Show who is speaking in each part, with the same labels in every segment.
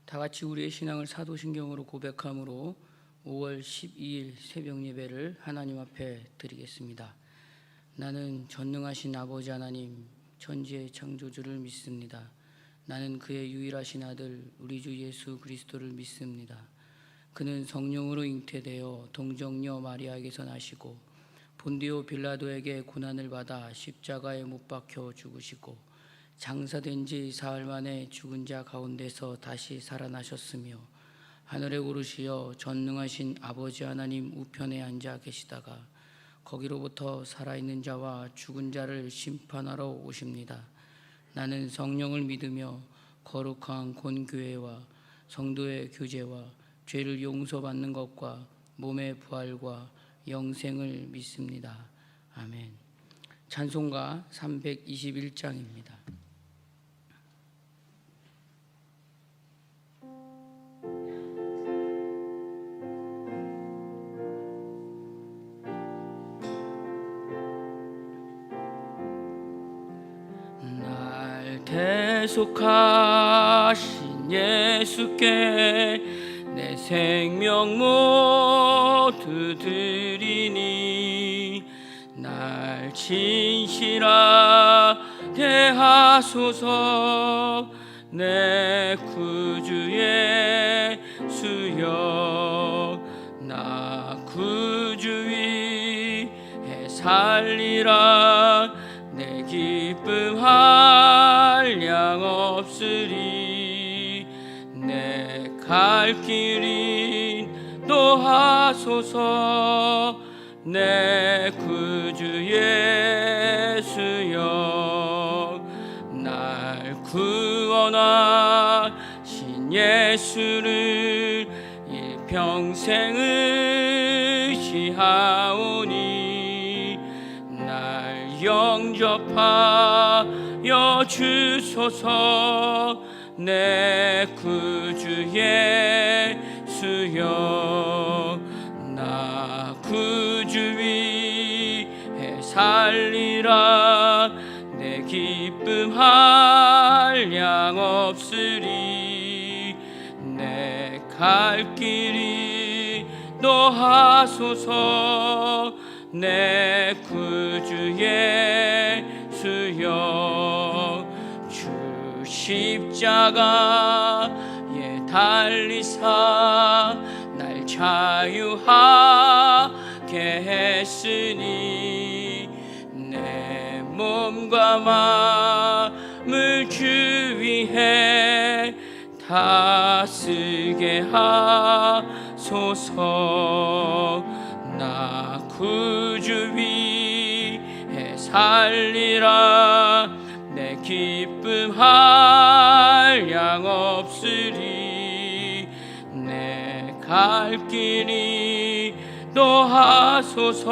Speaker 1: 다 같이 우리의 신앙을 사도신경으로 고백함으로 5월 12일 새벽 예배를 하나님 앞에 드리겠습니다. 나는 전능하신 아버지 하나님 천지의 창조주를 믿습니다. 나는 그의 유일하신 아들 우리 주 예수 그리스도를 믿습니다. 그는 성령으로 잉태되어 동정녀 마리아에게서 나시고 본디오 빌라도에게 고난을 받아 십자가에 못 박혀 죽으시고 장사된 지 사흘 만에 죽은 자 가운데서 다시 살아나셨으며 하늘에 오르시어 전능하신 아버지 하나님 우편에 앉아 계시다가 거기로부터 살아있는 자와 죽은 자를 심판하러 오십니다. 나는 성령을 믿으며 거룩한 본교회와 성도의 교제와 죄를 용서받는 것과 몸의 부활과 영생을 믿습니다. 아멘. 찬송가 321장입니다. 날 대속하신 예수께 내 생명 모두 드리니 날 진실하게 하소서. 내 구주의 수여 나 구주 위에 살리라. 내 기쁨 한량 없으리. 내 갈 길인 도하소서. 내 구주 예수여 날 구원하신 예수를 일평생 의지하오니 날 영접하여 주소서. 내 구주 예수여 나 구주 위에 살리라. 내 기쁨 한량 없으리. 내 갈 길이 노하소서. 내 구주 예수여 주 십자가에 달리사 날 자유하게 했으니 내 몸과 마음을 주 위해 다스게 하소서. 나 구주 위에 살리라. 내 기쁨 한량 없으리. 내 갈 길이 노하소서.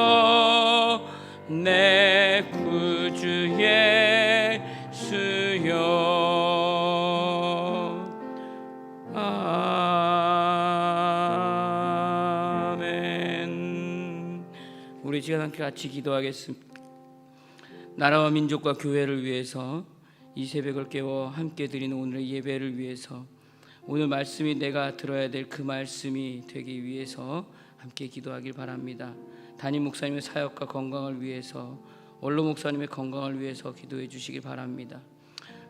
Speaker 1: 내 구주 예수여 아멘. 우리 시간 함께 같이 기도하겠습니다. 나라와 민족과 교회를 위해서 이 새벽을 깨워 함께 드리는 오늘의 예배를 위해서 오늘 말씀이 내가 들어야 될 그 말씀이 되기 위해서 함께 기도하길 바랍니다. 담임 목사님의 사역과 건강을 위해서, 원로 목사님의 건강을 위해서 기도해 주시길 바랍니다.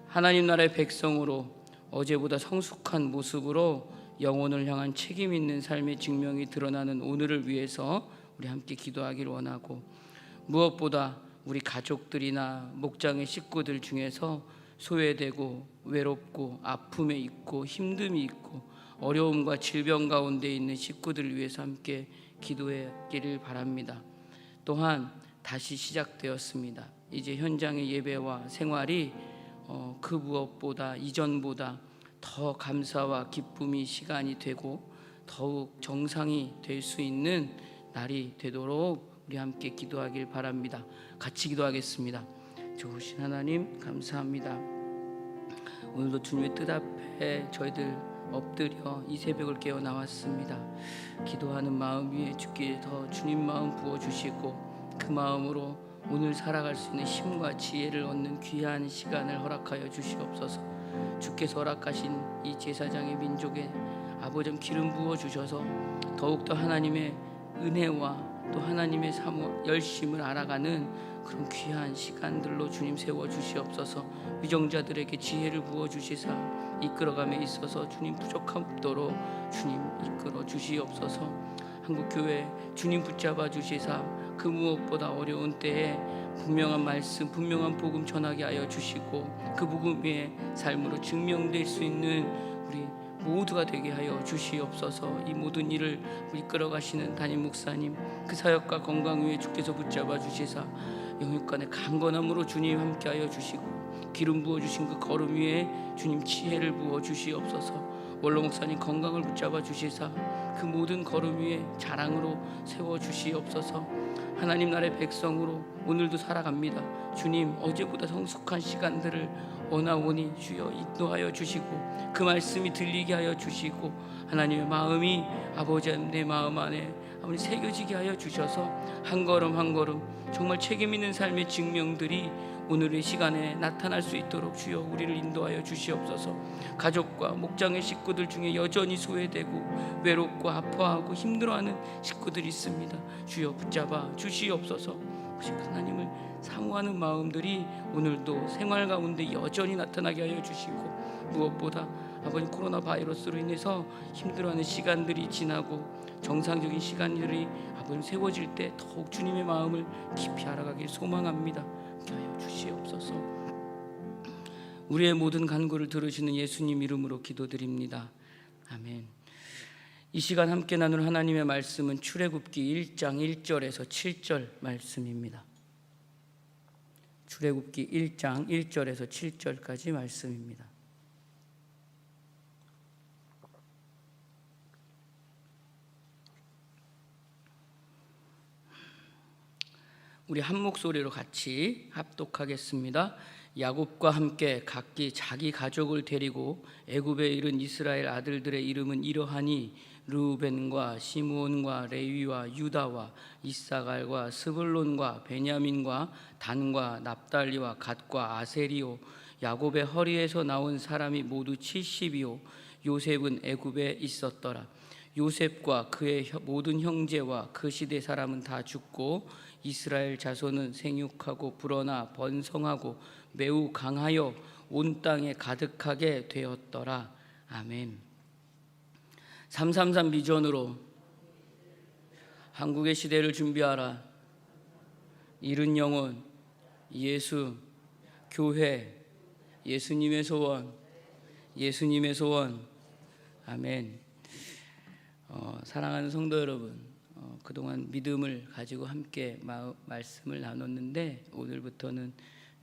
Speaker 1: 하나님 나라의 백성으로 어제보다 성숙한 모습으로 영혼을 향한 책임 있는 삶의 증명이 드러나는 오늘을 위해서 우리 함께 기도하길 원하고, 무엇보다 우리 가족들이나 목장의 식구들 중에서 소외되고 외롭고 아픔에 있고 힘듦이 있고 어려움과 질병 가운데 있는 식구들을 위해서 함께 기도하기를 바랍니다. 또한 다시 시작되었습니다. 이제 현장의 예배와 생활이 그 무엇보다 이전보다 더 감사와 기쁨이 시간이 되고 더욱 정상이 될 수 있는 날이 되도록 우리 함께 기도하길 바랍니다. 같이 기도하겠습니다. 좋으신 하나님 감사합니다. 오늘도 주님의 뜻 앞에 저희들 엎드려 이 새벽을 깨어 나왔습니다. 기도하는 마음 위에 주께 더 주님 마음 부어주시고 그 마음으로 오늘 살아갈 수 있는 힘과 지혜를 얻는 귀한 시간을 허락하여 주시옵소서. 주께서 허락하신 이 제사장의 민족에 아버지 기름 부어 주셔서 더욱더 하나님의 은혜와 또 하나님의 열심을 알아가는 그런 귀한 시간들로 주님 세워 주시옵소서. 위정자들에게 지혜를 부어 주시사 이끌어감에 있어서 주님 부족함 없도록 주님 이끌어 주시옵소서. 한국교회 주님 붙잡아 주시사 그 무엇보다 어려운 때에 분명한 말씀, 분명한 복음 전하게 하여 주시고 그 복음의 삶으로 증명될 수 있는 우리 모두가 되게 하여 주시옵소서. 이 모든 일을 이끌어 가시는 담임 목사님, 그 사역과 건강 위에 주께서 붙잡아 주시사 영육간의 강건함으로 주님 함께하여 주시고 기름 부어 주신 그 걸음 위에 주님 지혜를 부어 주시옵소서. 원로 목사님 건강을 붙잡아 주시사 그 모든 걸음 위에 자랑으로 세워 주시옵소서. 하나님 나라의 백성으로 오늘도 살아갑니다. 주님 어제보다 성숙한 시간들을 원하오니 주여 인도하여 주시고 그 말씀이 들리게 하여 주시고 하나님의 마음이 아버지 내 마음 안에 아버지 새겨지게 하여 주셔서 한 걸음 한 걸음 정말 책임 있는 삶의 증명들이 오늘의 시간에 나타날 수 있도록 주여 우리를 인도하여 주시옵소서. 가족과 목장의 식구들 중에 여전히 소외되고 외롭고 아파하고 힘들어하는 식구들이 있습니다. 주여 붙잡아 주시옵소서. 하나님을 사모하는 마음들이 오늘도 생활 가운데 여전히 나타나게 하여 주시고 무엇보다 아버지 코로나 바이러스로 인해서 힘들어하는 시간들이 지나고 정상적인 시간들이 아버지 세워질 때 더욱 주님의 마음을 깊이 알아가길 소망합니다. 하여 주시옵소서. 우리의 모든 간구를 들으시는 예수님 이름으로 기도드립니다. 아멘. 이 시간 함께 나눌 하나님의 말씀은 출애굽기 1장 1절에서 7절 말씀입니다. 출애굽기 1장 1절에서 7절까지 말씀입니다. 우리 한 목소리로 같이 합독하겠습니다. 야곱과 함께 각기 자기 가족을 데리고 애굽에 이른 이스라엘 아들들의 이름은 이러하니 르우벤과 시므온과 레위와 유다와 이사갈과 스불론과 베냐민과 단과 납달리와 갓과 아세리요. 야곱의 허리에서 나온 사람이 모두 70이요. 요셉은 애굽에 있었더라. 요셉과 그의 모든 형제와 그 시대 사람은 다 죽고 이스라엘 자손은 생육하고 불어나 번성하고 매우 강하여 온 땅에 가득하게 되었더라. 아멘. 333 비전으로 한국의 시대를 준비하라. 이른 영혼, 예수, 교회, 예수님의 소원, 예수님의 소원. 아멘. 사랑하는 성도 여러분, 그동안 믿음을 가지고 함께 말씀을 나눴는데 오늘부터는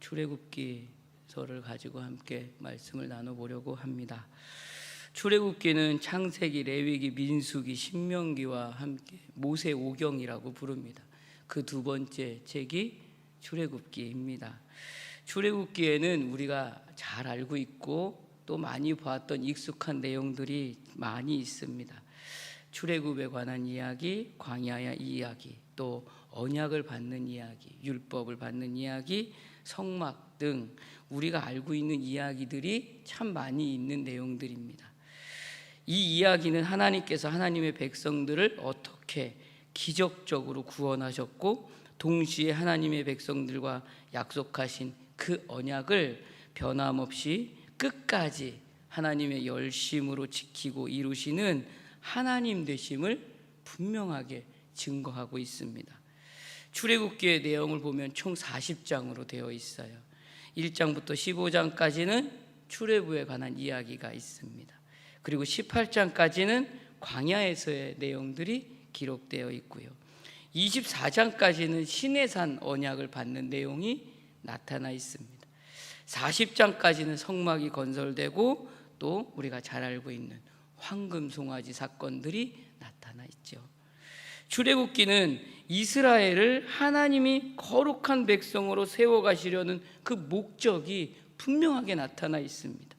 Speaker 1: 출애굽기서를 가지고 함께 말씀을 나눠보려고 합니다. 출애굽기는 창세기, 레위기, 민수기, 신명기와 함께 모세오경이라고 부릅니다. 그 두 번째 책이 출애굽기입니다. 출애굽기에는 우리가 잘 알고 있고 또 많이 보았던 익숙한 내용들이 많이 있습니다. 출애굽에 관한 이야기, 광야의 이야기, 또 언약을 받는 이야기, 율법을 받는 이야기, 성막 등 우리가 알고 있는 이야기들이 참 많이 있는 내용들입니다. 이 이야기는 하나님께서 하나님의 백성들을 어떻게 기적적으로 구원하셨고 동시에 하나님의 백성들과 약속하신 그 언약을 변함없이 끝까지 하나님의 열심으로 지키고 이루시는 하나님 되심을 분명하게 증거하고 있습니다. 출애굽기의 내용을 보면 총 40장으로 되어 있어요. 1장부터 15장까지는 출애굽에 관한 이야기가 있습니다. 그리고 18장까지는 광야에서의 내용들이 기록되어 있고요. 24장까지는 시내산 언약을 받는 내용이 나타나 있습니다. 40장까지는 성막이 건설되고 또 우리가 잘 알고 있는 황금 송아지 사건들이 나타나 있죠. 출애굽기는 이스라엘을 하나님이 거룩한 백성으로 세워가시려는 그 목적이 분명하게 나타나 있습니다.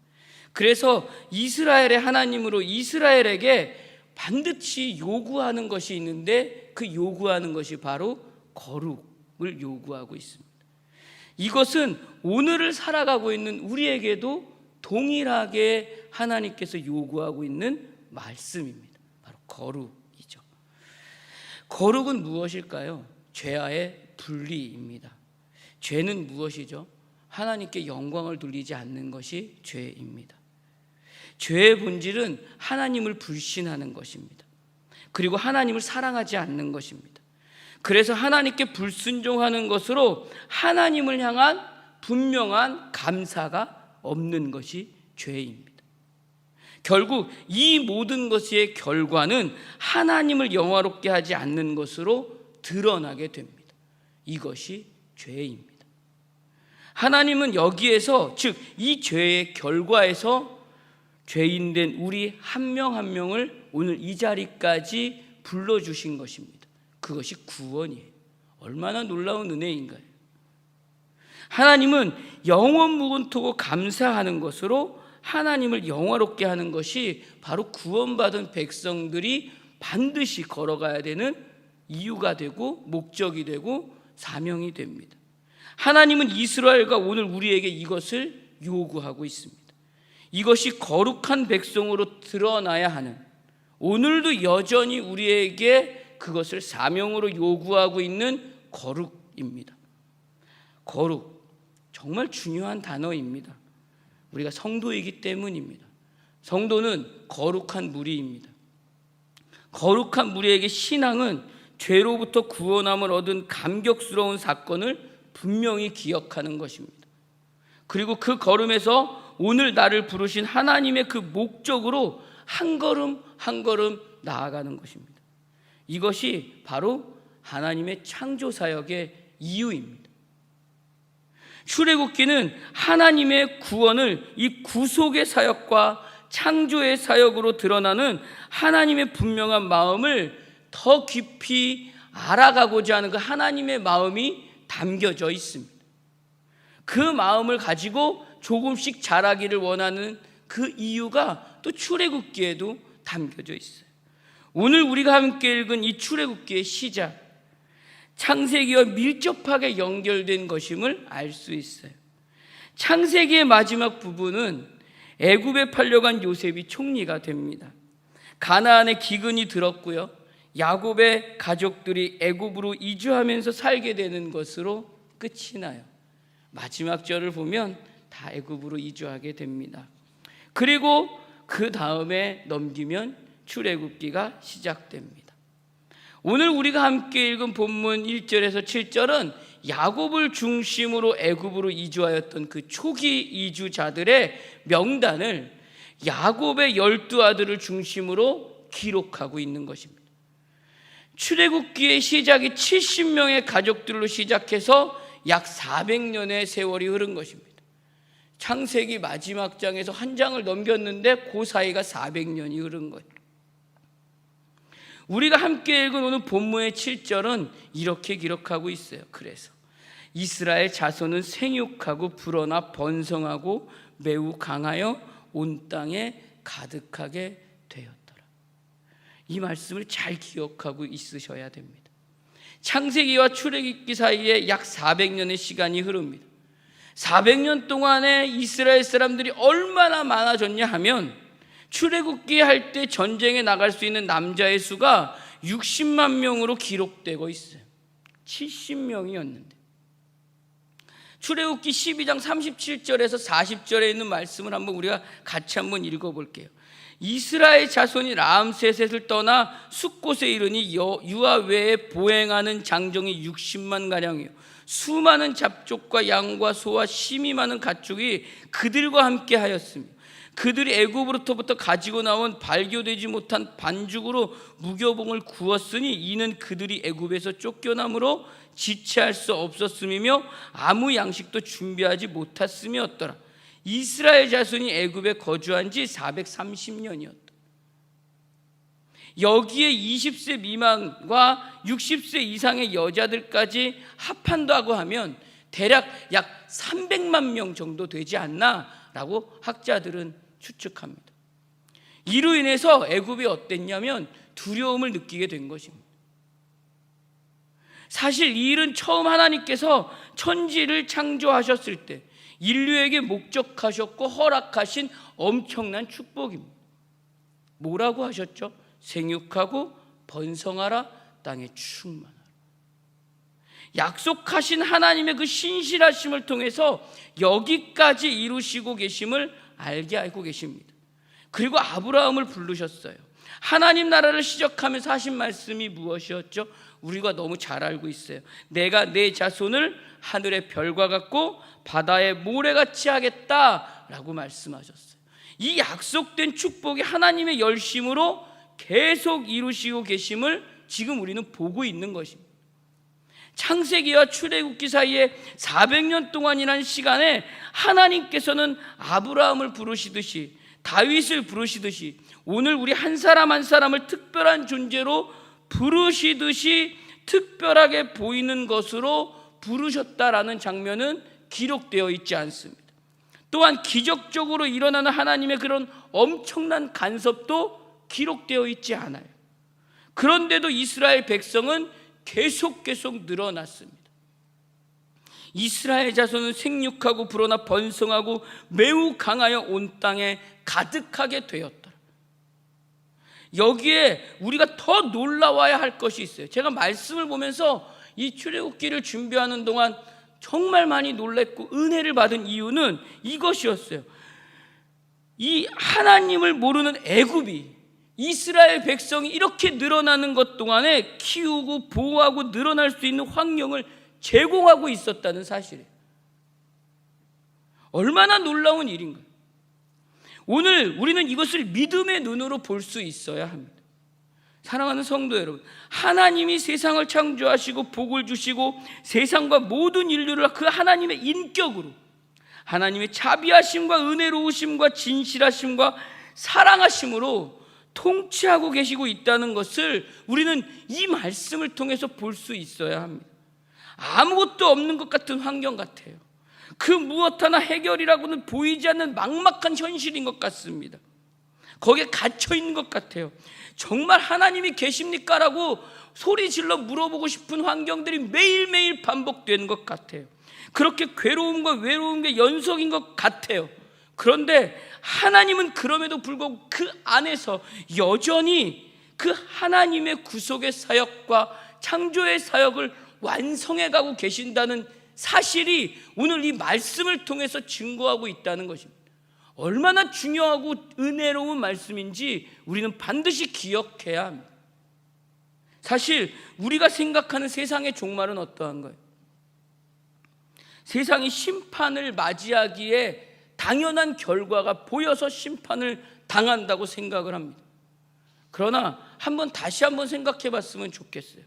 Speaker 1: 그래서 이스라엘의 하나님으로 이스라엘에게 반드시 요구하는 것이 있는데 그 요구하는 것이 바로 거룩을 요구하고 있습니다. 이것은 오늘을 살아가고 있는 우리에게도 동일하게 하나님께서 요구하고 있는 말씀입니다. 바로 거룩이죠. 거룩은 무엇일까요? 죄와의 분리입니다. 죄는 무엇이죠? 하나님께 영광을 돌리지 않는 것이 죄입니다. 죄의 본질은 하나님을 불신하는 것입니다. 그리고 하나님을 사랑하지 않는 것입니다. 그래서 하나님께 불순종하는 것으로 하나님을 향한 분명한 감사가 없는 것이 죄입니다. 결국 이 모든 것의 결과는 하나님을 영화롭게 하지 않는 것으로 드러나게 됩니다. 이것이 죄입니다. 하나님은 여기에서, 즉 이 죄의 결과에서 죄인된 우리 한 명 한 명을 오늘 이 자리까지 불러주신 것입니다. 그것이 구원이에요. 얼마나 놀라운 은혜인가요? 하나님은 영원 무궁토고 감사하는 것으로 하나님을 영화롭게 하는 것이 바로 구원받은 백성들이 반드시 걸어가야 되는 이유가 되고 목적이 되고 사명이 됩니다. 하나님은 이스라엘과 오늘 우리에게 이것을 요구하고 있습니다. 이것이 거룩한 백성으로 드러나야 하는, 오늘도 여전히 우리에게 그것을 사명으로 요구하고 있는 거룩입니다. 거룩, 정말 중요한 단어입니다. 우리가 성도이기 때문입니다. 성도는 거룩한 무리입니다. 거룩한 무리에게 신앙은 죄로부터 구원함을 얻은 감격스러운 사건을 분명히 기억하는 것입니다. 그리고 그 걸음에서 오늘 나를 부르신 하나님의 그 목적으로 한 걸음 한 걸음 나아가는 것입니다. 이것이 바로 하나님의 창조사역의 이유입니다. 출애굽기는 하나님의 구원을 이 구속의 사역과 창조의 사역으로 드러나는 하나님의 분명한 마음을 더 깊이 알아가고자 하는 그 하나님의 마음이 담겨져 있습니다. 그 마음을 가지고 조금씩 자라기를 원하는 그 이유가 또 출애굽기에도 담겨져 있어요. 오늘 우리가 함께 읽은 이 출애굽기의 시작, 창세기와 밀접하게 연결된 것임을 알 수 있어요. 창세기의 마지막 부분은 애굽에 팔려간 요셉이 총리가 됩니다. 가나안에 기근이 들었고요, 야곱의 가족들이 애굽으로 이주하면서 살게 되는 것으로 끝이 나요. 마지막 절을 보면 다 애굽으로 이주하게 됩니다. 그리고 그 다음에 넘기면 출애굽기가 시작됩니다. 오늘 우리가 함께 읽은 본문 1절에서 7절은 야곱을 중심으로 애굽으로 이주하였던 그 초기 이주자들의 명단을 야곱의 12아들을 중심으로 기록하고 있는 것입니다. 출애굽기의 시작이 70명의 가족들로 시작해서 약 400년의 세월이 흐른 것입니다. 창세기 마지막 장에서 한 장을 넘겼는데 그 사이가 400년이 흐른 거예요. 우리가 함께 읽은 오늘 본문의 7절은 이렇게 기록하고 있어요. 그래서 이스라엘 자손은 생육하고 불어나 번성하고 매우 강하여 온 땅에 가득하게 되었더라. 이 말씀을 잘 기억하고 있으셔야 됩니다. 창세기와 출애굽기 사이에 약 400년의 시간이 흐릅니다. 400년 동안에 이스라엘 사람들이 얼마나 많아졌냐 하면 출애굽기 할 때 전쟁에 나갈 수 있는 남자의 수가 60만 명으로 기록되고 있어요. 70명이었는데 출애굽기 12장 37절에서 40절에 있는 말씀을 한번 우리가 같이 한번 읽어볼게요. 이스라엘 자손이 람세셋을 떠나 숫곳에 이르니 유아 외에 보행하는 장정이 60만 가량이요 수많은 잡족과 양과 소와 심이 많은 가축이 그들과 함께 하였으며 그들이 애굽으로부터 가지고 나온 발교되지 못한 반죽으로 무교봉을 구웠으니 이는 그들이 애굽에서 쫓겨남으로 지체할 수 없었음이며 아무 양식도 준비하지 못했음이었더라. 이스라엘 자손이 애굽에 거주한 지 430년이었다. 여기에 20세 미만과 60세 이상의 여자들까지 합한다고 하면 대략 약 300만 명 정도 되지 않나라고 학자들은 추측합니다. 이로 인해서 애굽이 어땠냐면 두려움을 느끼게 된 것입니다. 사실 이 일은 처음 하나님께서 천지를 창조하셨을 때 인류에게 목적하셨고 허락하신 엄청난 축복입니다. 뭐라고 하셨죠? 생육하고 번성하라, 땅에 충만하라. 약속하신 하나님의 그 신실하심을 통해서 여기까지 이루시고 계심을 알고 계십니다. 그리고 아브라함을 부르셨어요. 하나님 나라를 시작하면서 하신 말씀이 무엇이었죠? 우리가 너무 잘 알고 있어요. 내가 내 자손을 하늘의 별과 같고 바다의 모래같이 하겠다라고 말씀하셨어요. 이 약속된 축복이 하나님의 열심으로 계속 이루시고 계심을 지금 우리는 보고 있는 것입니다. 창세기와 출애굽기 사이에 400년 동안이라는 시간에 하나님께서는 아브라함을 부르시듯이, 다윗을 부르시듯이, 오늘 우리 한 사람 한 사람을 특별한 존재로 부르시듯이 특별하게 보이는 것으로 부르셨다라는 장면은 기록되어 있지 않습니다. 또한 기적적으로 일어나는 하나님의 그런 엄청난 간섭도 기록되어 있지 않아요. 그런데도 이스라엘 백성은 계속 늘어났습니다. 이스라엘 자손은 생육하고 불어나 번성하고 매우 강하여 온 땅에 가득하게 되었다. 여기에 우리가 더 놀라워야 할 것이 있어요. 제가 말씀을 보면서 이 출애굽기를 준비하는 동안 정말 많이 놀랐고 은혜를 받은 이유는 이것이었어요. 이 하나님을 모르는 애굽이 이스라엘 백성이 이렇게 늘어나는 것 동안에 키우고 보호하고 늘어날 수 있는 환경을 제공하고 있었다는 사실이에요. 얼마나 놀라운 일인가요? 오늘 우리는 이것을 믿음의 눈으로 볼 수 있어야 합니다. 사랑하는 성도 여러분, 하나님이 세상을 창조하시고 복을 주시고 세상과 모든 인류를 그 하나님의 인격으로, 하나님의 자비하심과 은혜로우심과 진실하심과 사랑하심으로 통치하고 계시고 있다는 것을 우리는 이 말씀을 통해서 볼 수 있어야 합니다. 아무것도 없는 것 같은 환경 같아요. 그 무엇 하나 해결이라고는 보이지 않는 막막한 현실인 것 같습니다. 거기에 갇혀 있는 것 같아요. 정말 하나님이 계십니까? 라고 소리 질러 물어보고 싶은 환경들이 매일매일 반복되는 것 같아요. 그렇게 괴로움과 외로움의 연속인 것 같아요. 그런데 하나님은 그럼에도 불구하고 그 안에서 여전히 그 하나님의 구속의 사역과 창조의 사역을 완성해 가고 계신다는 사실이 오늘 이 말씀을 통해서 증거하고 있다는 것입니다. 얼마나 중요하고 은혜로운 말씀인지 우리는 반드시 기억해야 합니다. 사실 우리가 생각하는 세상의 종말은 어떠한가요? 세상이 심판을 맞이하기에 당연한 결과가 보여서 심판을 당한다고 생각을 합니다. 그러나 다시 한번 생각해 봤으면 좋겠어요.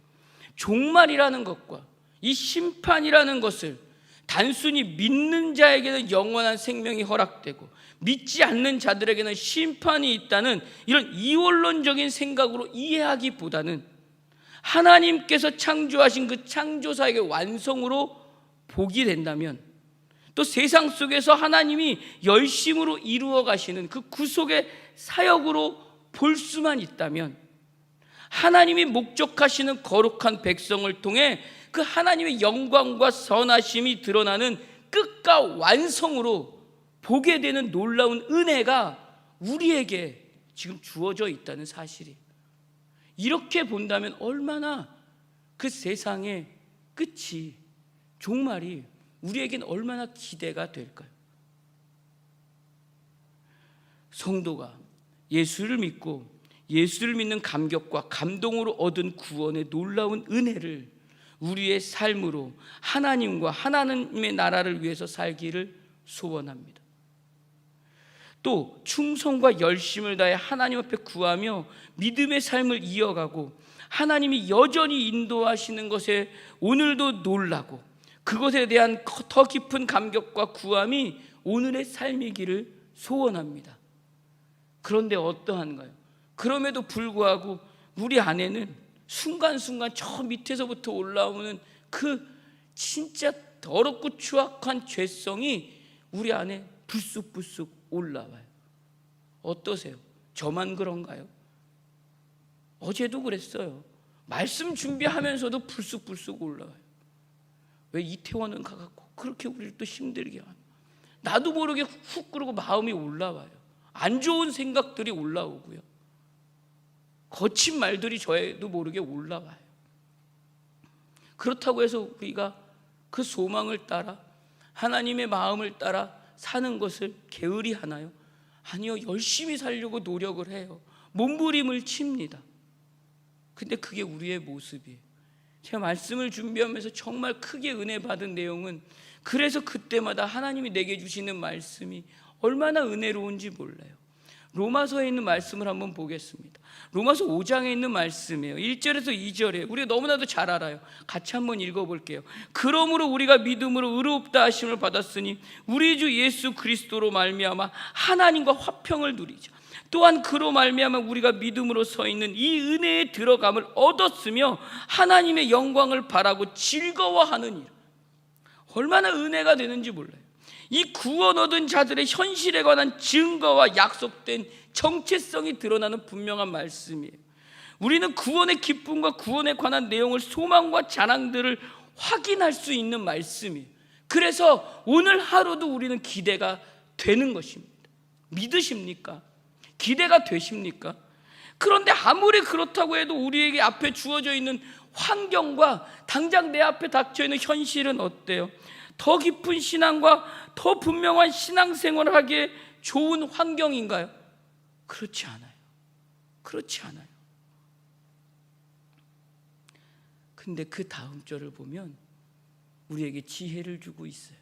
Speaker 1: 종말이라는 것과 이 심판이라는 것을 단순히 믿는 자에게는 영원한 생명이 허락되고 믿지 않는 자들에게는 심판이 있다는 이런 이원론적인 생각으로 이해하기보다는 하나님께서 창조하신 그 창조사역의 완성으로 보게 된다면, 또 세상 속에서 하나님이 열심으로 이루어 가시는 그 구속의 사역으로 볼 수만 있다면, 하나님이 목적하시는 거룩한 백성을 통해 그 하나님의 영광과 선하심이 드러나는 끝과 완성으로 보게 되는 놀라운 은혜가 우리에게 지금 주어져 있다는 사실이에요. 이렇게 본다면 얼마나 그 세상의 끝이, 종말이 우리에게는 얼마나 기대가 될까요? 성도가 예수를 믿고 예수를 믿는 감격과 감동으로 얻은 구원의 놀라운 은혜를 우리의 삶으로 하나님과 하나님의 나라를 위해서 살기를 소원합니다. 또 충성과 열심을 다해 하나님 앞에 구하며 믿음의 삶을 이어가고 하나님이 여전히 인도하시는 것에 오늘도 놀라고 그것에 대한 더 깊은 감격과 구함이 오늘의 삶이기를 소원합니다. 그런데 어떠한가요? 그럼에도 불구하고 우리 안에는 순간순간 저 밑에서부터 올라오는 그 진짜 더럽고 추악한 죄성이 우리 안에 불쑥불쑥 올라와요. 어떠세요? 저만 그런가요? 어제도 그랬어요. 말씀 준비하면서도 불쑥불쑥 올라와요. 왜 이태원은 가갖고 그렇게 우리를 또 힘들게 하나? 나도 모르게 훅 그러고 마음이 올라와요. 안 좋은 생각들이 올라오고요. 거친 말들이 저에도 모르게 올라와요. 그렇다고 해서 우리가 그 소망을 따라 하나님의 마음을 따라 사는 것을 게으리 하나요? 아니요. 열심히 살려고 노력을 해요. 몸부림을 칩니다. 근데 그게 우리의 모습이에요. 제가 말씀을 준비하면서 정말 크게 은혜 받은 내용은, 그래서 그때마다 하나님이 내게 주시는 말씀이 얼마나 은혜로운지 몰라요. 로마서에 있는 말씀을 한번 보겠습니다. 로마서 5장에 있는 말씀이에요. 1절에서 2절에 우리가 너무나도 잘 알아요. 같이 한번 읽어볼게요. 그러므로 우리가 믿음으로 의롭다 하심을 받았으니 우리 주 예수 그리스도로 말미암아 하나님과 화평을 누리자. 또한 그로 말미암아 우리가 믿음으로 서 있는 이 은혜에 들어감을 얻었으며 하나님의 영광을 바라고 즐거워하느니라. 얼마나 은혜가 되는지 몰라요. 이 구원 얻은 자들의 현실에 관한 증거와 약속된 정체성이 드러나는 분명한 말씀이에요. 우리는 구원의 기쁨과 구원에 관한 내용을, 소망과 자랑들을 확인할 수 있는 말씀이에요. 그래서 오늘 하루도 우리는 기대가 되는 것입니다. 믿으십니까? 기대가 되십니까? 그런데 아무리 그렇다고 해도 우리에게 앞에 주어져 있는 환경과 당장 내 앞에 닥쳐 있는 현실은 어때요? 더 깊은 신앙과 더 분명한 신앙생활을 하기에 좋은 환경인가요? 그렇지 않아요. 그렇지 않아요. 근데 그 다음 절을 보면 우리에게 지혜를 주고 있어요.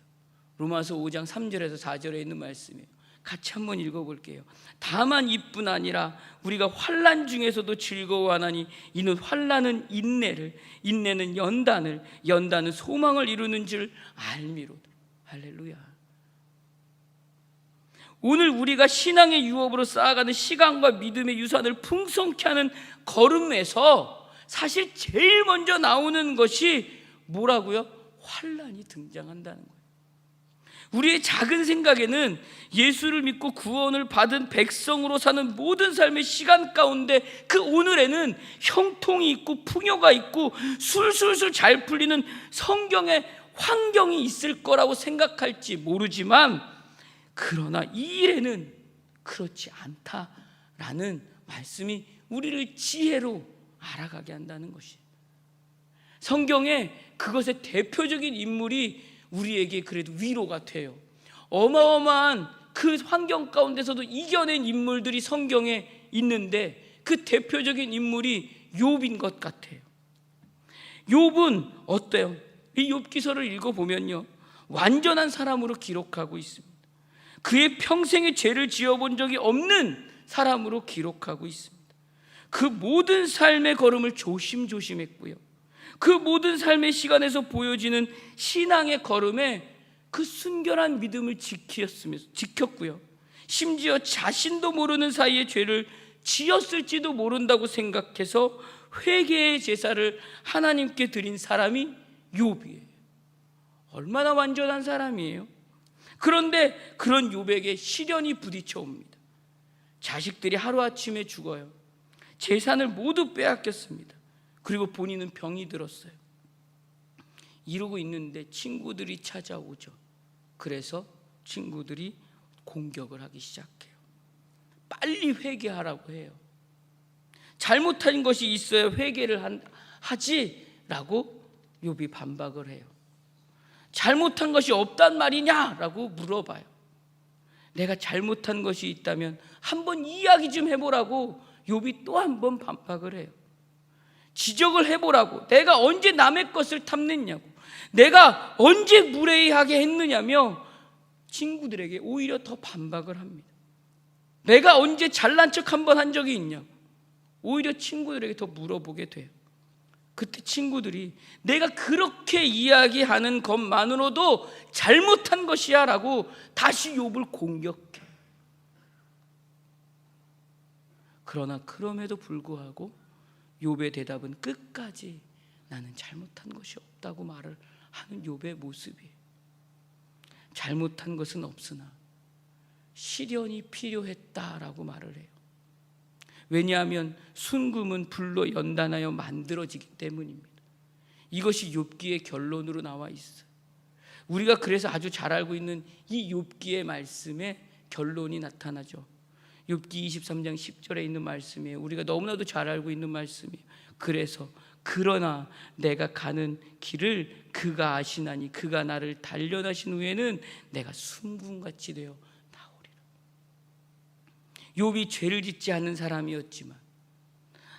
Speaker 1: 로마서 5장 3절에서 4절에 있는 말씀이에요. 같이 한번 읽어볼게요. 다만 이뿐 아니라 우리가 환난 중에서도 즐거워하나니 이는 환난은 인내를, 인내는 연단을, 연단은 소망을 이루는 줄 알미로다. 할렐루야. 오늘 우리가 신앙의 유업으로 쌓아가는 시간과 믿음의 유산을 풍성케 하는 걸음에서 사실 제일 먼저 나오는 것이 뭐라고요? 환난이 등장한다는 거예요. 우리의 작은 생각에는 예수를 믿고 구원을 받은 백성으로 사는 모든 삶의 시간 가운데 그 오늘에는 형통이 있고 풍요가 있고 술술술 잘 풀리는 성경의 환경이 있을 거라고 생각할지 모르지만, 그러나 이 일에는 그렇지 않다라는 말씀이 우리를 지혜로 알아가게 한다는 것이에요. 성경에 그것의 대표적인 인물이 우리에게 그래도 위로가 돼요. 어마어마한 그 환경 가운데서도 이겨낸 인물들이 성경에 있는데 그 대표적인 인물이 욥인 것 같아요. 욥은 어때요? 이 욥기서를 읽어보면요, 완전한 사람으로 기록하고 있습니다. 그의 평생에 죄를 지어본 적이 없는 사람으로 기록하고 있습니다. 그 모든 삶의 걸음을 조심조심했고요, 그 모든 삶의 시간에서 보여지는 신앙의 걸음에 그 순결한 믿음을 지켰고요, 심지어 자신도 모르는 사이에 죄를 지었을지도 모른다고 생각해서 회개의 제사를 하나님께 드린 사람이 욥이에요. 얼마나 완전한 사람이에요. 그런데 그런 욥에게 시련이 부딪혀 옵니다. 자식들이 하루아침에 죽어요. 재산을 모두 빼앗겼습니다. 그리고 본인은 병이 들었어요. 이러고 있는데 친구들이 찾아오죠. 그래서 친구들이 공격을 하기 시작해요. 빨리 회개하라고 해요. 잘못한 것이 있어야 회개를 하지라고 욥이 반박을 해요. 잘못한 것이 없단 말이냐라고 물어봐요. 내가 잘못한 것이 있다면 한번 이야기 좀 해보라고 욥이 또 한 번 반박을 해요. 지적을 해보라고. 내가 언제 남의 것을 탐냈냐고, 내가 언제 무례하게 했느냐며 친구들에게 오히려 더 반박을 합니다. 내가 언제 잘난 척 한 번 한 적이 있냐고 오히려 친구들에게 더 물어보게 돼요. 그때 친구들이 내가 그렇게 이야기하는 것만으로도 잘못한 것이야 라고 다시 욥을 공격해. 그러나 그럼에도 불구하고 욥의 대답은 끝까지 나는 잘못한 것이 없다고 말을 하는 욥의 모습이에요. 잘못한 것은 없으나 시련이 필요했다라고 말을 해요. 왜냐하면 순금은 불로 연단하여 만들어지기 때문입니다. 이것이 욥기의 결론으로 나와 있어요. 우리가 그래서 아주 잘 알고 있는 이 욥기의 말씀의 결론이 나타나죠. 욥기 23장 10절에 있는 말씀이에요. 우리가 너무나도 잘 알고 있는 말씀이에요. 그래서 그러나 내가 가는 길을 그가 아시나니 그가 나를 단련하신 후에는 내가 순금같이 되어 나오리라. 욥이 죄를 짓지 않는 사람이었지만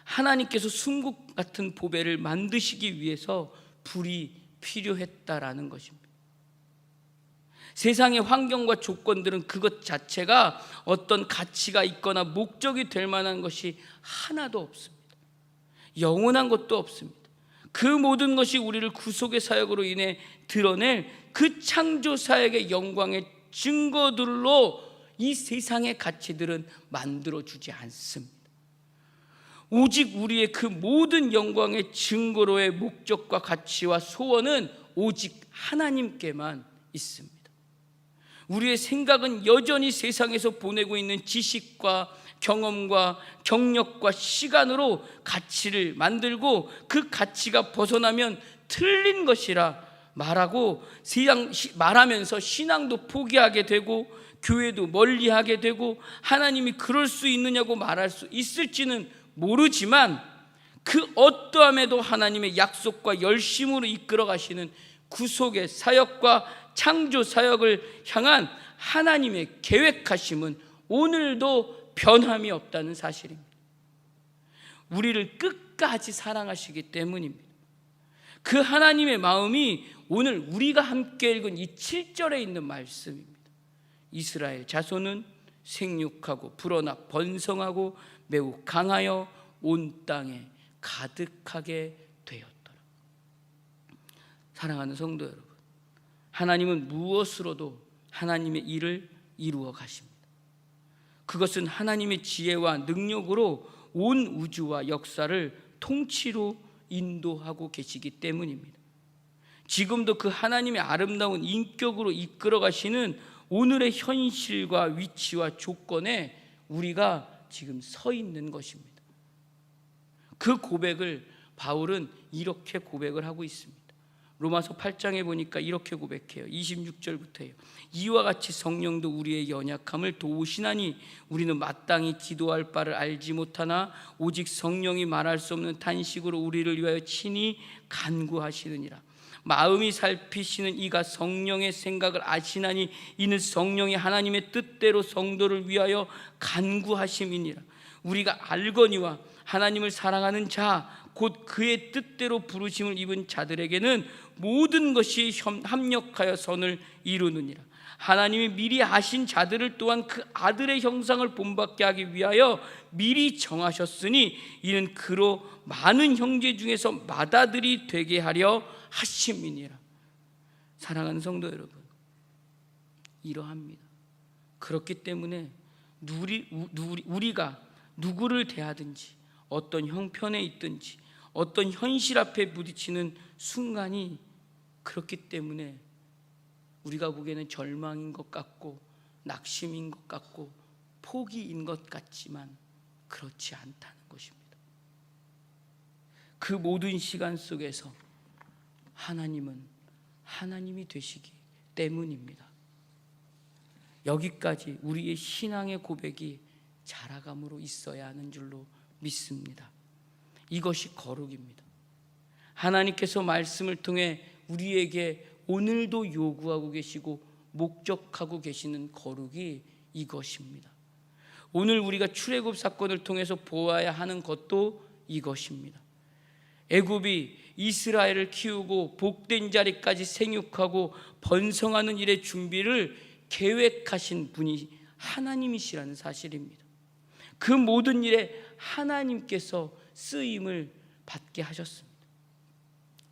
Speaker 1: 하나님께서 순금 같은 보배를 만드시기 위해서 불이 필요했다라는 것입니다. 세상의 환경과 조건들은 그것 자체가 어떤 가치가 있거나 목적이 될 만한 것이 하나도 없습니다. 영원한 것도 없습니다. 그 모든 것이 우리를 구속의 사역으로 인해 드러낼 그 창조 사역의 영광의 증거들로 이 세상의 가치들은 만들어주지 않습니다. 오직 우리의 그 모든 영광의 증거로의 목적과 가치와 소원은 오직 하나님께만 있습니다. 우리의 생각은 여전히 세상에서 보내고 있는 지식과 경험과 경력과 시간으로 가치를 만들고 그 가치가 벗어나면 틀린 것이라 말하면서 신앙도 포기하게 되고 교회도 멀리하게 되고 하나님이 그럴 수 있느냐고 말할 수 있을지는 모르지만 그 어떠함에도 하나님의 약속과 열심으로 이끌어 가시는 구속의 사역과 창조 사역을 향한 하나님의 계획하심은 오늘도 변함이 없다는 사실입니다. 우리를 끝까지 사랑하시기 때문입니다. 그 하나님의 마음이 오늘 우리가 함께 읽은 이 7절에 있는 말씀입니다. 이스라엘 자손은 생육하고 불어나 번성하고 매우 강하여 온 땅에 가득하게 되었더라. 사랑하는 성도 여러분, 하나님은 무엇으로도 하나님의 일을 이루어 가십니다. 그것은 하나님의 지혜와 능력으로 온 우주와 역사를 통치로 인도하고 계시기 때문입니다. 지금도 그 하나님의 아름다운 인격으로 이끌어 가시는 오늘의 현실과 위치와 조건에 우리가 지금 서 있는 것입니다. 그 고백을 바울은 이렇게 고백을 하고 있습니다. 로마서 8장에 보니까 이렇게 고백해요. 26절부터예요. 이와 같이 성령도 우리의 연약함을 도우시나니 우리는 마땅히 기도할 바를 알지 못하나 오직 성령이 말할 수 없는 탄식으로 우리를 위하여 친히 간구하시느니라. 마음이 살피시는 이가 성령의 생각을 아시나니 이는 성령이 하나님의 뜻대로 성도를 위하여 간구하심이니라. 우리가 알거니와 하나님을 사랑하는 자 곧 그의 뜻대로 부르심을 입은 자들에게는 모든 것이 합력하여 선을 이루느니라. 하나님이 미리 아신 자들을 또한 그 아들의 형상을 본받게 하기 위하여 미리 정하셨으니 이는 그로 많은 형제 중에서 맏아들이 되게 하려 하심이니라. 사랑하는 성도 여러분, 이러합니다. 그렇기 때문에 우리가 누구를 대하든지 어떤 형편에 있든지 어떤 현실 앞에 부딪히는 순간이 그렇기 때문에 우리가 보기에는 절망인 것 같고 낙심인 것 같고 포기인 것 같지만 그렇지 않다는 것입니다. 그 모든 시간 속에서 하나님은 하나님이 되시기 때문입니다. 여기까지 우리의 신앙의 고백이 자라감으로 있어야 하는 줄로 믿습니다. 이것이 거룩입니다. 하나님께서 말씀을 통해 우리에게 오늘도 요구하고 계시고 목적하고 계시는 거룩이 이것입니다. 오늘 우리가 출애굽 사건을 통해서 보아야 하는 것도 이것입니다. 애굽이 이스라엘을 키우고 복된 자리까지 생육하고 번성하는 일의 준비를 계획하신 분이 하나님이시라는 사실입니다. 그 모든 일에 하나님께서 쓰임을 받게 하셨습니다.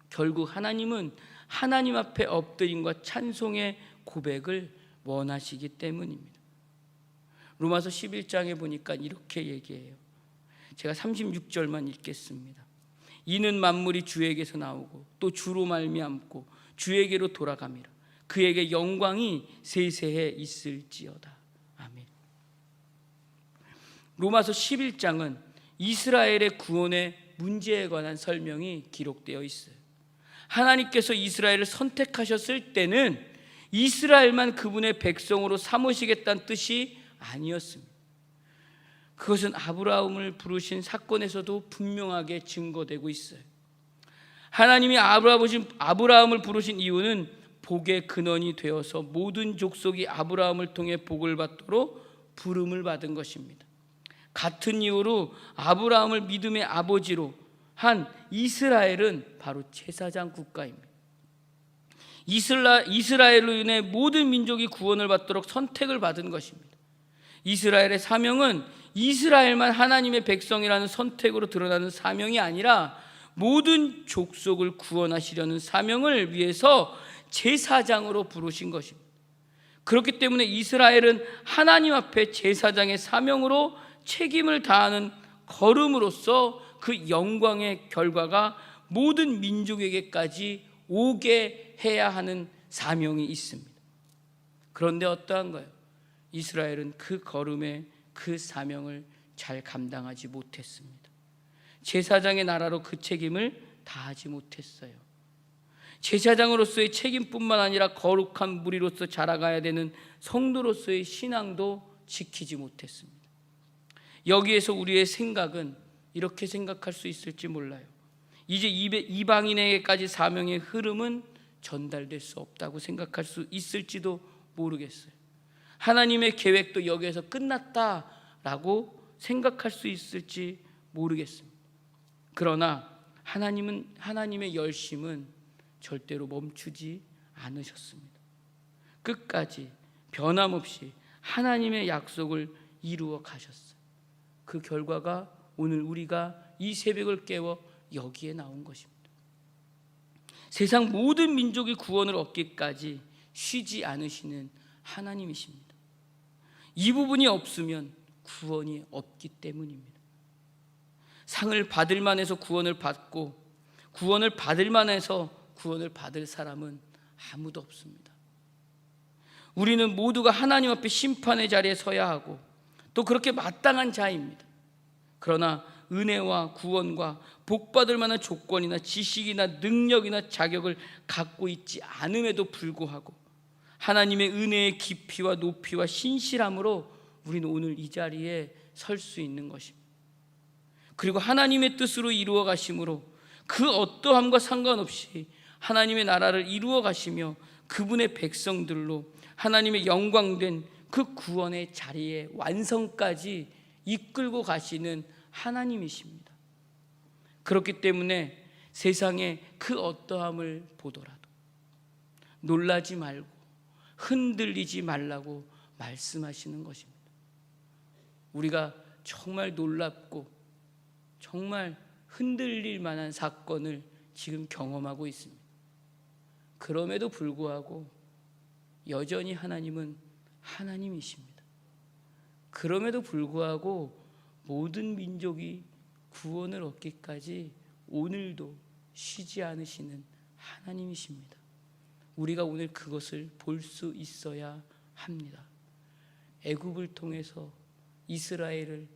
Speaker 1: 결국 하나님은 하나님 앞에 엎드림과 찬송의 고백을 원하시기 때문입니다. 로마서 11장에 보니까 이렇게 얘기해요. 제가 36절만 읽겠습니다. 이는 만물이 주에게서 나오고 또 주로 말미암고 주에게로 돌아감이라. 그에게 영광이 세세해 있을지어다. 아멘. 로마서 11장은 이스라엘의 구원의 문제에 관한 설명이 기록되어 있어요. 하나님께서 이스라엘을 선택하셨을 때는 이스라엘만 그분의 백성으로 삼으시겠다는 뜻이 아니었습니다. 그것은 아브라함을 부르신 사건에서도 분명하게 증거되고 있어요. 하나님이 아브라함을 부르신 이유는 복의 근원이 되어서 모든 족속이 아브라함을 통해 복을 받도록 부름을 받은 것입니다. 같은 이유로 아브라함을 믿음의 아버지로 한 이스라엘은 바로 제사장 국가입니다. 이스라엘로 인해 모든 민족이 구원을 받도록 선택을 받은 것입니다. 이스라엘의 사명은 이스라엘만 하나님의 백성이라는 선택으로 드러나는 사명이 아니라 모든 족속을 구원하시려는 사명을 위해서 제사장으로 부르신 것입니다. 그렇기 때문에 이스라엘은 하나님 앞에 제사장의 사명으로 책임을 다하는 걸음으로써 그 영광의 결과가 모든 민족에게까지 오게 해야 하는 사명이 있습니다. 그런데 어떠한가요? 이스라엘은 그 걸음에 그 사명을 잘 감당하지 못했습니다. 제사장의 나라로 그 책임을 다하지 못했어요. 제사장으로서의 책임뿐만 아니라 거룩한 무리로서 자라가야 되는 성도로서의 신앙도 지키지 못했습니다. 여기에서 우리의 생각은 이렇게 생각할 수 있을지 몰라요. 이제 이방인에게까지 사명의 흐름은 전달될 수 없다고 생각할 수 있을지도 모르겠어요. 하나님의 계획도 여기에서 끝났다라고 생각할 수 있을지 모르겠습니다. 그러나 하나님의 열심은 절대로 멈추지 않으셨습니다. 끝까지 변함없이 하나님의 약속을 이루어 가셨어요. 그 결과가 오늘 우리가 이 새벽을 깨워 여기에 나온 것입니다. 세상 모든 민족이 구원을 얻기까지 쉬지 않으시는 하나님이십니다. 이 부분이 없으면 구원이 없기 때문입니다. 상을 받을 만해서 구원을 받고 구원을 받을 만해서 구원을 받을 사람은 아무도 없습니다. 우리는 모두가 하나님 앞에 심판의 자리에 서야 하고 또 그렇게 마땅한 자입니다. 그러나 은혜와 구원과 복받을 만한 조건이나 지식이나 능력이나 자격을 갖고 있지 않음에도 불구하고 하나님의 은혜의 깊이와 높이와 신실함으로 우리는 오늘 이 자리에 설 수 있는 것입니다. 그리고 하나님의 뜻으로 이루어 가심으로 그 어떠함과 상관없이 하나님의 나라를 이루어 가시며 그분의 백성들로 하나님의 영광된 그 구원의 자리에 완성까지 이끌고 가시는 하나님이십니다. 그렇기 때문에 세상의 그 어떠함을 보더라도 놀라지 말고 흔들리지 말라고 말씀하시는 것입니다. 우리가 정말 놀랍고 정말 흔들릴 만한 사건을 지금 경험하고 있습니다. 그럼에도 불구하고 여전히 하나님은 하나님이십니다. 그럼에도 불구하고 모든 민족이 구원을 얻기까지 오늘도 쉬지 않으시는 하나님이십니다. 우리가 오늘 그것을 볼 수 있어야 합니다. 애굽을 통해서 이스라엘을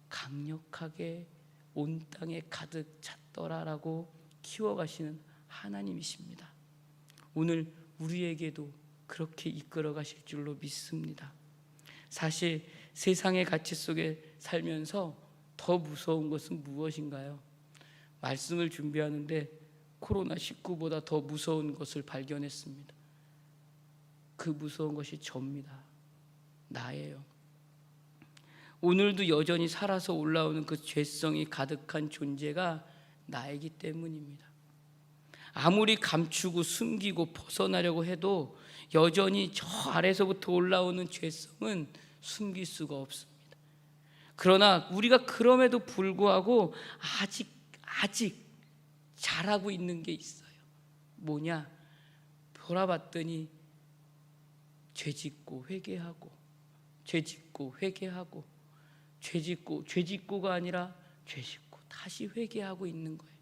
Speaker 1: 강력하게 온 땅에 가득 찼더라라고 키워가시는 하나님이십니다. 오늘 우리에게도 그렇게 이끌어 가실 줄로 믿습니다. 사실 세상의 가치 속에 살면서 더 무서운 것은 무엇인가요? 말씀을 준비하는데 코로나19보다 더 무서운 것을 발견했습니다. 그 무서운 것이 접니다. 나예요. 오늘도 여전히 살아서 올라오는 그 죄성이 가득한 존재가 나이기 때문입니다. 아무리 감추고 숨기고 벗어나려고 해도 여전히 저 아래서부터 올라오는 죄성은 숨길 수가 없습니다. 그러나 우리가 그럼에도 불구하고 아직 잘하고 있는 게 있어요. 뭐냐? 돌아봤더니 죄짓고 회개하고 죄짓고 회개하고 죄짓고가 아니라 죄짓고 다시 회개하고 있는 거예요.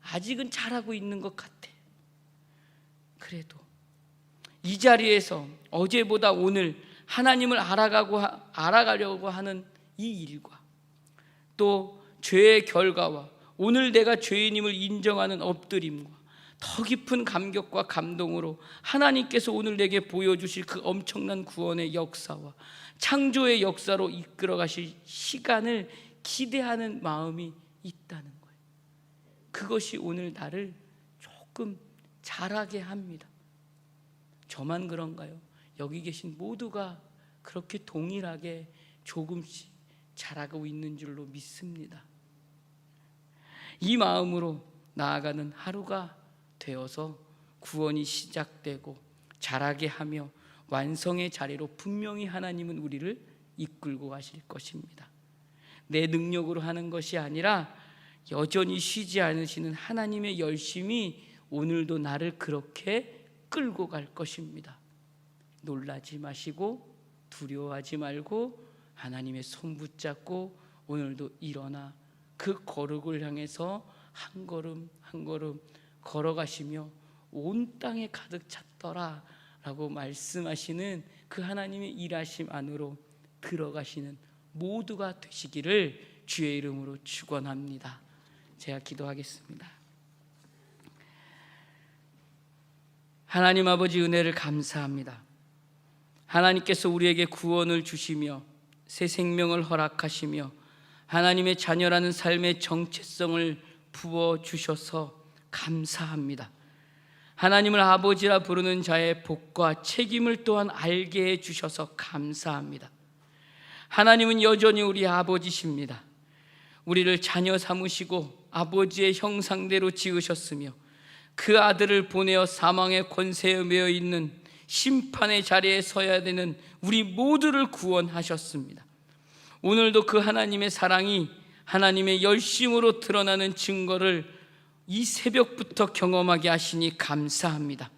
Speaker 1: 아직은 잘하고 있는 것 같아. 그래도 이 자리에서 어제보다 오늘 하나님을 알아가려고 하는 이 일과 또 죄의 결과와 오늘 내가 죄인임을 인정하는 엎드림과 더 깊은 감격과 감동으로 하나님께서 오늘 내게 보여주실 그 엄청난 구원의 역사와 창조의 역사로 이끌어 가실 시간을 기대하는 마음이 있다는 거예요. 그것이 오늘 나를 조금 자라게 합니다. 저만 그런가요? 여기 계신 모두가 그렇게 동일하게 조금씩 자라고 있는 줄로 믿습니다. 이 마음으로 나아가는 하루가 되어서 구원이 시작되고 자라게 하며 완성의 자리로 분명히 하나님은 우리를 이끌고 가실 것입니다. 내 능력으로 하는 것이 아니라 여전히 쉬지 않으시는 하나님의 열심이 오늘도 나를 그렇게 끌고 갈 것입니다. 놀라지 마시고 두려워하지 말고 하나님의 손 붙잡고 오늘도 일어나 그 거룩을 향해서 한 걸음 한 걸음 걸어가시며 온 땅에 가득 찼더라 라고 말씀하시는 그 하나님의 일하심 안으로 들어가시는 모두가 되시기를 주의 이름으로 축원합니다. 제가 기도하겠습니다. 하나님 아버지, 은혜를 감사합니다. 하나님께서 우리에게 구원을 주시며 새 생명을 허락하시며 하나님의 자녀라는 삶의 정체성을 부어주셔서 감사합니다. 하나님을 아버지라 부르는 자의 복과 책임을 또한 알게 해주셔서 감사합니다. 하나님은 여전히 우리 아버지십니다. 우리를 자녀 삼으시고 아버지의 형상대로 지으셨으며 그 아들을 보내어 사망의 권세에 매여 있는 심판의 자리에 서야 되는 우리 모두를 구원하셨습니다. 오늘도 그 하나님의 사랑이 하나님의 열심으로 드러나는 증거를 이 새벽부터 경험하게 하시니 감사합니다.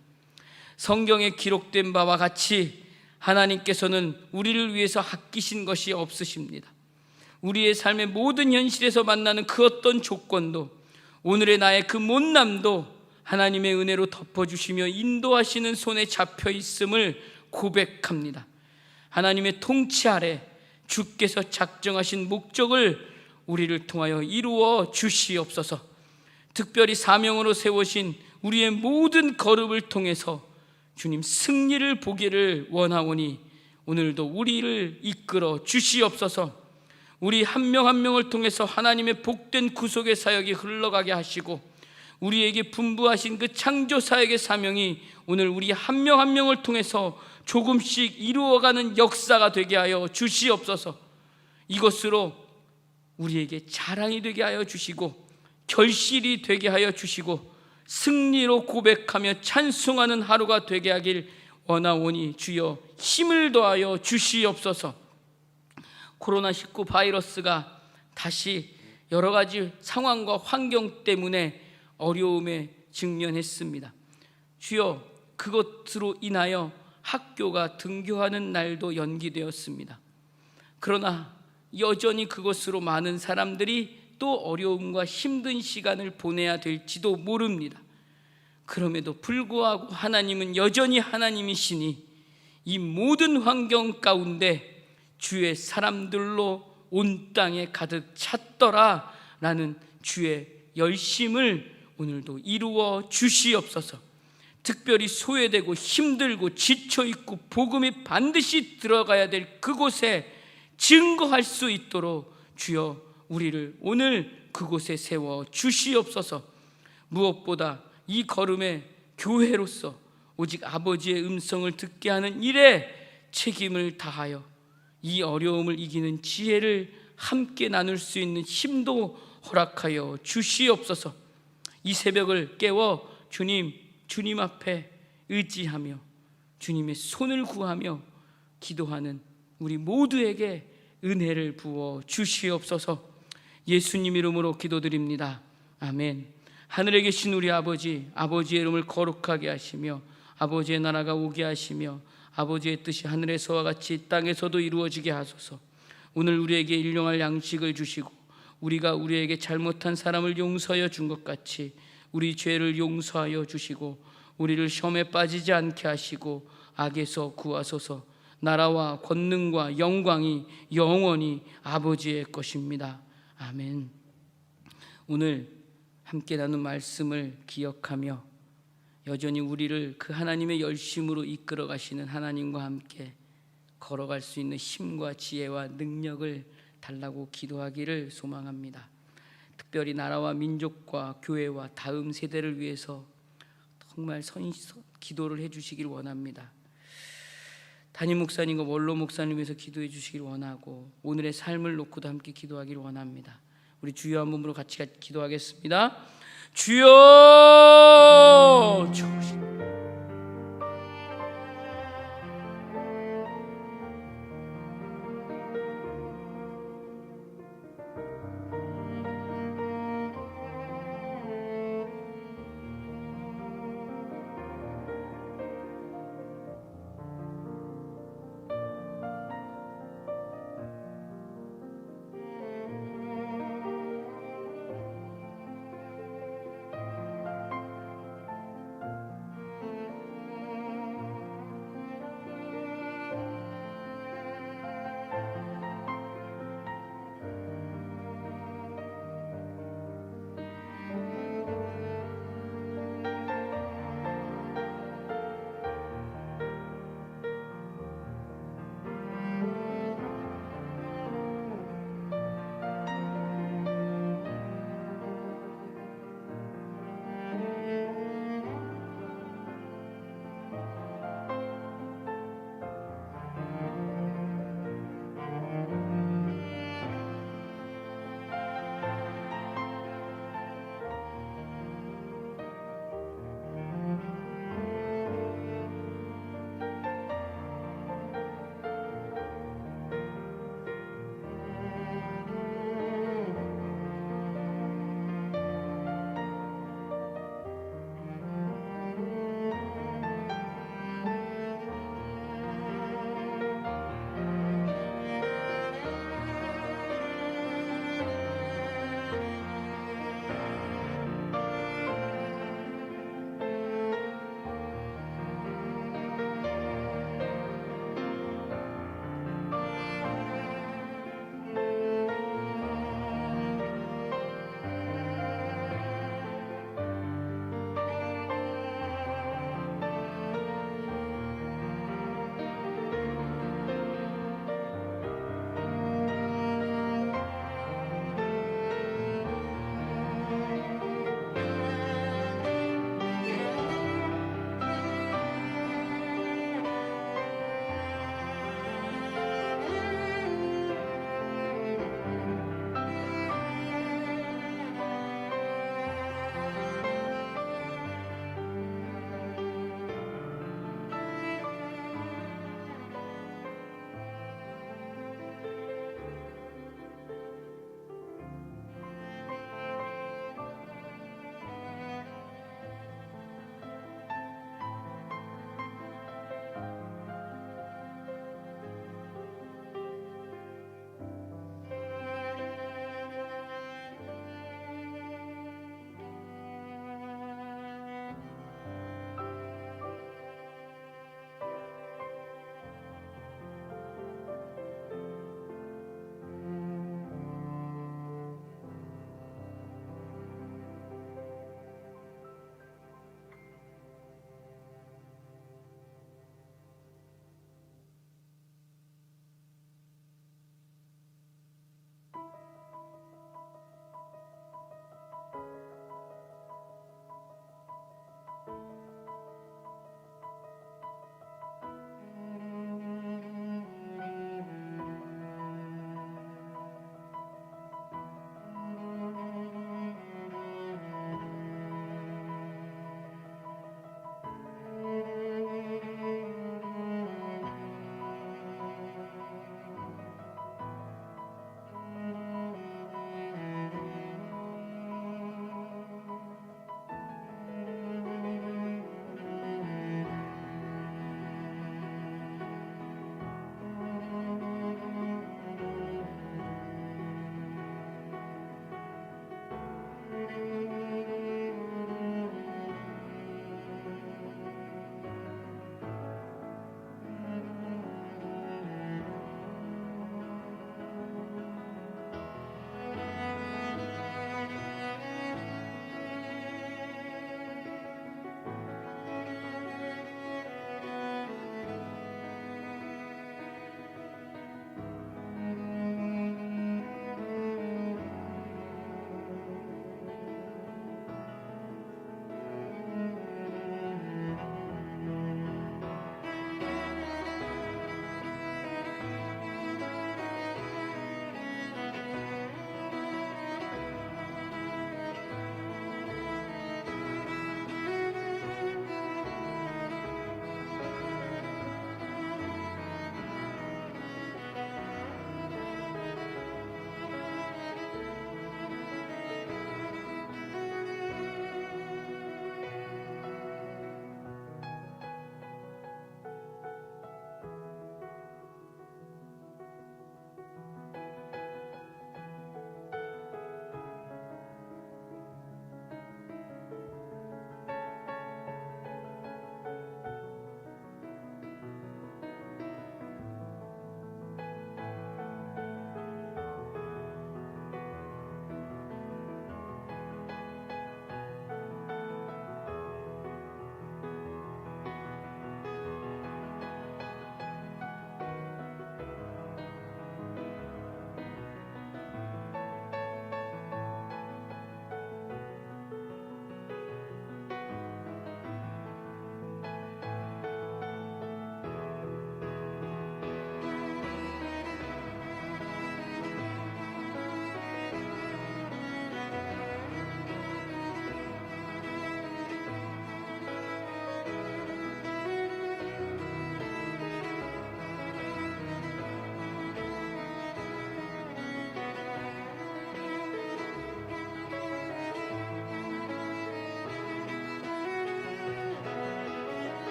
Speaker 1: 성경에 기록된 바와 같이 하나님께서는 우리를 위해서 아끼신 것이 없으십니다. 우리의 삶의 모든 현실에서 만나는 그 어떤 조건도, 오늘의 나의 그 못남도 하나님의 은혜로 덮어주시며 인도하시는 손에 잡혀 있음을 고백합니다. 하나님의 통치 아래 주께서 작정하신 목적을 우리를 통하여 이루어 주시옵소서. 특별히 사명으로 세우신 우리의 모든 걸음을 통해서 주님 승리를 보기를 원하오니 오늘도 우리를 이끌어 주시옵소서. 우리 한 명 한 명을 통해서 하나님의 복된 구속의 사역이 흘러가게 하시고 우리에게 분부하신 그 창조 사역의 사명이 오늘 우리 한 명 한 명을 통해서 조금씩 이루어가는 역사가 되게 하여 주시옵소서. 이것으로 우리에게 자랑이 되게 하여 주시고 결실이 되게 하여 주시고 승리로 고백하며 찬송하는 하루가 되게 하길 원하오니 주여 힘을 더하여 주시옵소서. 코로나19 바이러스가 다시 여러 가지 상황과 환경 때문에 어려움에 직면했습니다. 주여 그것으로 인하여 학교가 등교하는 날도 연기되었습니다. 그러나 여전히 그것으로 많은 사람들이 또 어려움과 힘든 시간을 보내야 될지도 모릅니다. 그럼에도 불구하고 하나님은 여전히 하나님이시니 이 모든 환경 가운데 주의 사람들로 온 땅에 가득 찼더라 라는 주의 열심을 오늘도 이루어 주시옵소서. 특별히 소외되고 힘들고 지쳐있고 복음이 반드시 들어가야 될 그곳에 증거할 수 있도록 주여 우리를 오늘 그곳에 세워 주시옵소서. 무엇보다 이 걸음에 교회로서 오직 아버지의 음성을 듣게 하는 일에 책임을 다하여 이 어려움을 이기는 지혜를 함께 나눌 수 있는 힘도 허락하여 주시옵소서. 이 새벽을 깨워 주님 앞에 의지하며 주님의 손을 구하며 기도하는 우리 모두에게 은혜를 부어 주시옵소서. 예수님 이름으로 기도드립니다. 아멘. 하늘에 계신 우리 아버지, 아버지의 이름을 거룩하게 하시며 아버지의 나라가 오게 하시며 아버지의 뜻이 하늘에서와 같이 땅에서도 이루어지게 하소서. 오늘 우리에게 일용할 양식을 주시고 우리가 우리에게 잘못한 사람을 용서하여 준 것 같이 우리 죄를 용서하여 주시고 우리를 시험에 빠지지 않게 하시고 악에서 구하소서. 나라와 권능과 영광이 영원히 아버지의 것입니다. 아멘. 오늘 함께 나눈 말씀을 기억하며 여전히 우리를 그 하나님의 열심으로 이끌어 가시는 하나님과 함께 걸어갈 수 있는 힘과 지혜와 능력을 달라고 기도하기를 소망합니다. 특별히 나라와 민족과 교회와 다음 세대를 위해서 정말 기도를 해주시길 원합니다. 담임 목사님과 원로 목사님 위해서 기도해 주시길 원하고 오늘의 삶을 놓고도 함께 기도하길 원합니다. 우리 주여 한 몸으로 같이 기도하겠습니다. 주여,